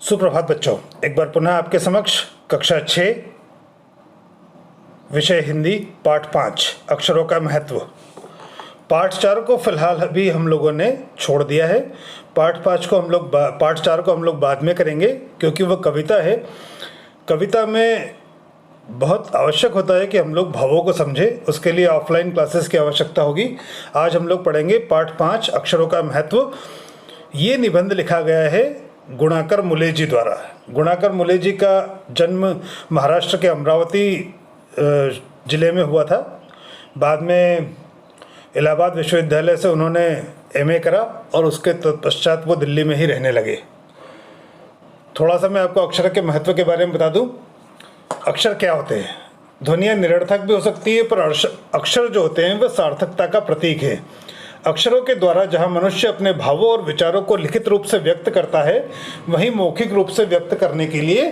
सुप्रभात बच्चों, एक बार पुनः आपके समक्ष कक्षा 6 विषय हिंदी पाठ 5 अक्षरों का महत्व। पाठ 4 को फिलहाल अभी हम लोगों ने छोड़ दिया है। पाठ 4 को हम लोग बाद में करेंगे, क्योंकि वह कविता है। कविता में बहुत आवश्यक होता है कि हम लोग भावों को समझें, उसके लिए ऑफलाइन क्लासेस की आवश्यकता होगी। आज हम लोग पढ़ेंगे पाठ 5 अक्षरों का महत्व। ये निबंध लिखा गया है गुणाकर मुले जी द्वारा। गुणाकर मुले जी का जन्म महाराष्ट्र के अमरावती ज़िले में हुआ था। बाद में इलाहाबाद विश्वविद्यालय से उन्होंने एमए करा और उसके पश्चात वो दिल्ली में ही रहने लगे। थोड़ा सा मैं आपको अक्षर के महत्व के बारे में बता दूं। अक्षर क्या होते हैं? ध्वनियाँ निरर्थक भी हो सकती है, पर अक्षर जो होते हैं वह सार्थकता का प्रतीक है। अक्षरों के द्वारा जहाँ मनुष्य अपने भावों और विचारों को लिखित रूप से व्यक्त करता है, वहीं मौखिक रूप से व्यक्त करने के लिए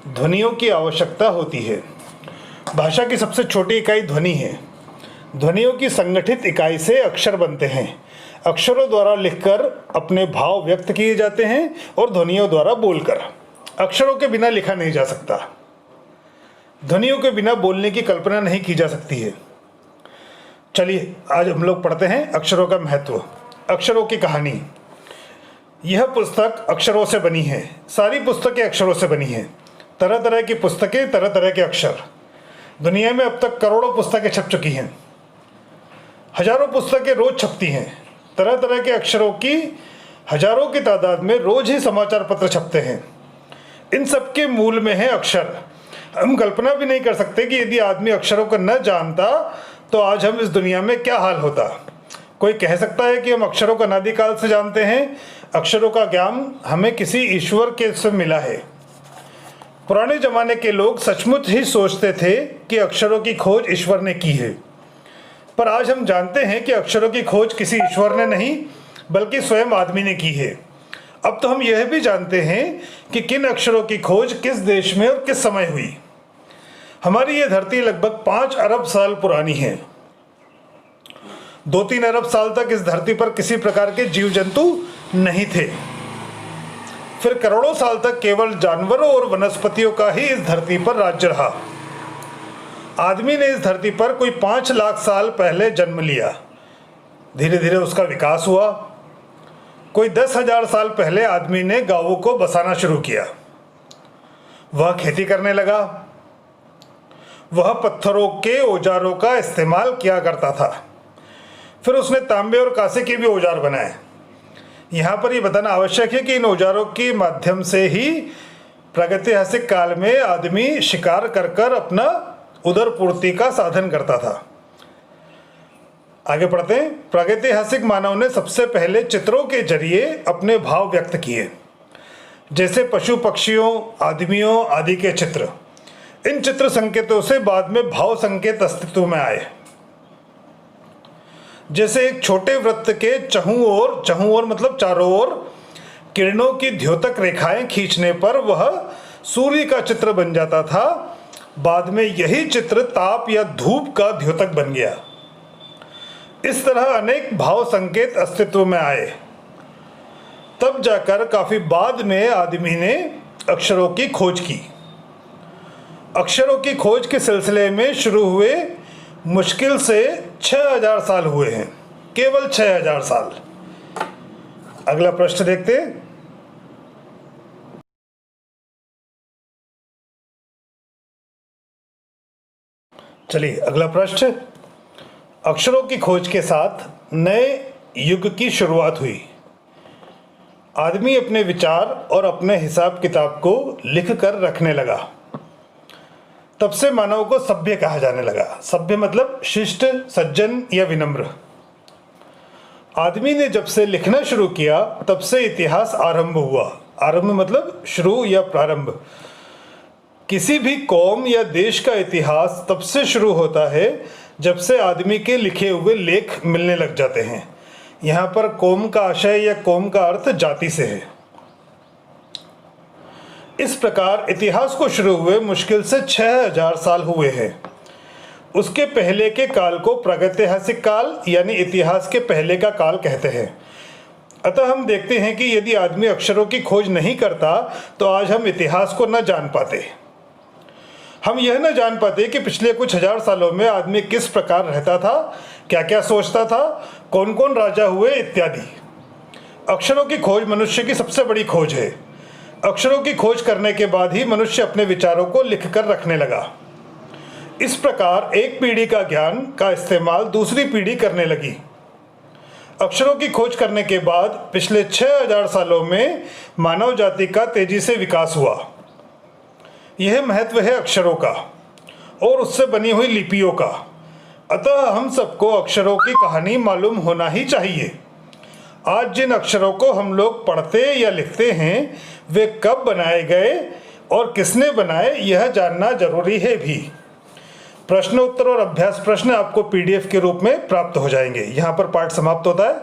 ध्वनियों की आवश्यकता होती है। भाषा की सबसे छोटी इकाई ध्वनि है। ध्वनियों की संगठित इकाई से अक्षर बनते हैं। अक्षरों द्वारा लिखकर अपने भाव व्यक्त किए जाते हैं और ध्वनियों द्वारा बोलकर। अक्षरों के बिना लिखा नहीं जा सकता। ध्वनियों के बिना बोलने की कल्पना नहीं की जा सकती है। चलिए आज हम लोग पढ़ते हैं अक्षरों का महत्व। अक्षरों की कहानी। यह पुस्तक अक्षरों से बनी है। सारी पुस्तकें अक्षरों से बनी हैं। तरह तरह की पुस्तकें, तरह तरह के अक्षर। दुनिया में अब तक करोड़ों पुस्तकें छप चुकी हैं। हजारों पुस्तकें रोज छपती हैं। तरह तरह के अक्षरों की हजारों की तादाद में रोज ही समाचार पत्र छपते हैं। इन सब के मूल में है अक्षर। हम कल्पना भी नहीं कर सकते कि यदि आदमी अक्षरों को न जानता तो आज हम इस दुनिया में क्या हाल होता। कोई कह सकता है कि हम अक्षरों को अनादिकाल से जानते हैं। अक्षरों का ज्ञान हमें किसी ईश्वर के से मिला है। पुराने जमाने के लोग सचमुच ही सोचते थे कि अक्षरों की खोज ईश्वर ने की है, पर आज हम जानते हैं कि अक्षरों की खोज किसी ईश्वर ने नहीं बल्कि स्वयं आदमी ने की है। अब तो हम यह भी जानते हैं कि किन अक्षरों की खोज किस देश में और किस समय हुई। हमारी यह धरती लगभग 5 अरब साल पुरानी है। 2-3 अरब साल तक इस धरती पर किसी प्रकार के जीव जंतु नहीं थे। फिर करोड़ों साल तक केवल जानवरों और वनस्पतियों का ही इस धरती पर राज्य रहा। आदमी ने इस धरती पर कोई 5 लाख साल पहले जन्म लिया। धीरे धीरे उसका विकास हुआ। कोई 10,000 साल पहले आदमी ने गांवों को बसाना शुरू किया। वह खेती करने लगा। वह पत्थरों के औजारों का इस्तेमाल किया करता था। फिर उसने तांबे और कांसे के भी औजार बनाए। यहाँ पर यह बताना आवश्यक है कि इन औजारों के माध्यम से ही प्रागैतिहासिक काल में आदमी शिकार कर कर अपना उदर पूर्ति का साधन करता था। आगे पढ़ते हैं। प्रागैतिहासिक मानव ने सबसे पहले चित्रों के जरिए अपने भाव व्यक्त किए, जैसे पशु पक्षियों, आदमियों आदि के चित्र। इन चित्र संकेतों से बाद में भाव संकेत अस्तित्व में आए। जैसे एक छोटे वृत्त के चहुं ओर मतलब चारों ओर किरणों की द्योतक रेखाएं खींचने पर वह सूर्य का चित्र बन जाता था। बाद में यही चित्र ताप या धूप का द्योतक बन गया। इस तरह अनेक भाव संकेत अस्तित्व में आए। तब जाकर काफी बाद में आदमी ने अक्षरों की खोज की। अक्षरों की खोज के सिलसिले में शुरू हुए मुश्किल से 6,000 साल हुए हैं। केवल 6,000 साल। अगला प्रश्न देखते हैं। चलिए अगला प्रश्न। अक्षरों की खोज के साथ नए युग की शुरुआत हुई। आदमी अपने विचार और अपने हिसाब किताब को लिख कर रखने लगा। तब से मानव को सभ्य कहा जाने लगा। सभ्य मतलब शिष्ट, सज्जन या विनम्र। आदमी ने जब से लिखना शुरू किया तब से इतिहास आरंभ हुआ। आरंभ मतलब शुरू या प्रारंभ। किसी भी कौम या देश का इतिहास तब से शुरू होता है जब से आदमी के लिखे हुए लेख मिलने लग जाते हैं। यहाँ पर कौम का आशय या कौम का अर्थ जाति से है। इस प्रकार इतिहास को शुरू हुए मुश्किल से 6,000 साल हुए हैं। उसके पहले के काल को प्रागैतिहासिक काल यानी इतिहास के पहले का काल कहते हैं। अतः हम देखते हैं कि यदि आदमी अक्षरों की खोज नहीं करता तो आज हम इतिहास को न जान पाते। हम यह न जान पाते कि पिछले कुछ हजार सालों में आदमी किस प्रकार रहता था, क्या क्या सोचता था, कौन कौन राजा हुए इत्यादि। अक्षरों की खोज मनुष्य की सबसे बड़ी खोज है। अक्षरों की खोज करने के बाद ही मनुष्य अपने विचारों को लिखकर रखने लगा। इस प्रकार एक पीढ़ी का ज्ञान का इस्तेमाल दूसरी पीढ़ी करने लगी। अक्षरों की खोज करने के बाद पिछले 6000 सालों में मानव जाति का तेजी से विकास हुआ। यह महत्व है अक्षरों का और उससे बनी हुई लिपियों का। अतः हम सबको अक्षरों की कहानी मालूम होना ही चाहिए। आज जिन अक्षरों को हम लोग पढ़ते या लिखते हैं वे कब बनाए गए और किसने बनाए यह जानना जरूरी है भी। प्रश्न उत्तर और अभ्यास प्रश्न आपको PDF के रूप में प्राप्त हो जाएंगे। यहाँ पर पाठ समाप्त होता है।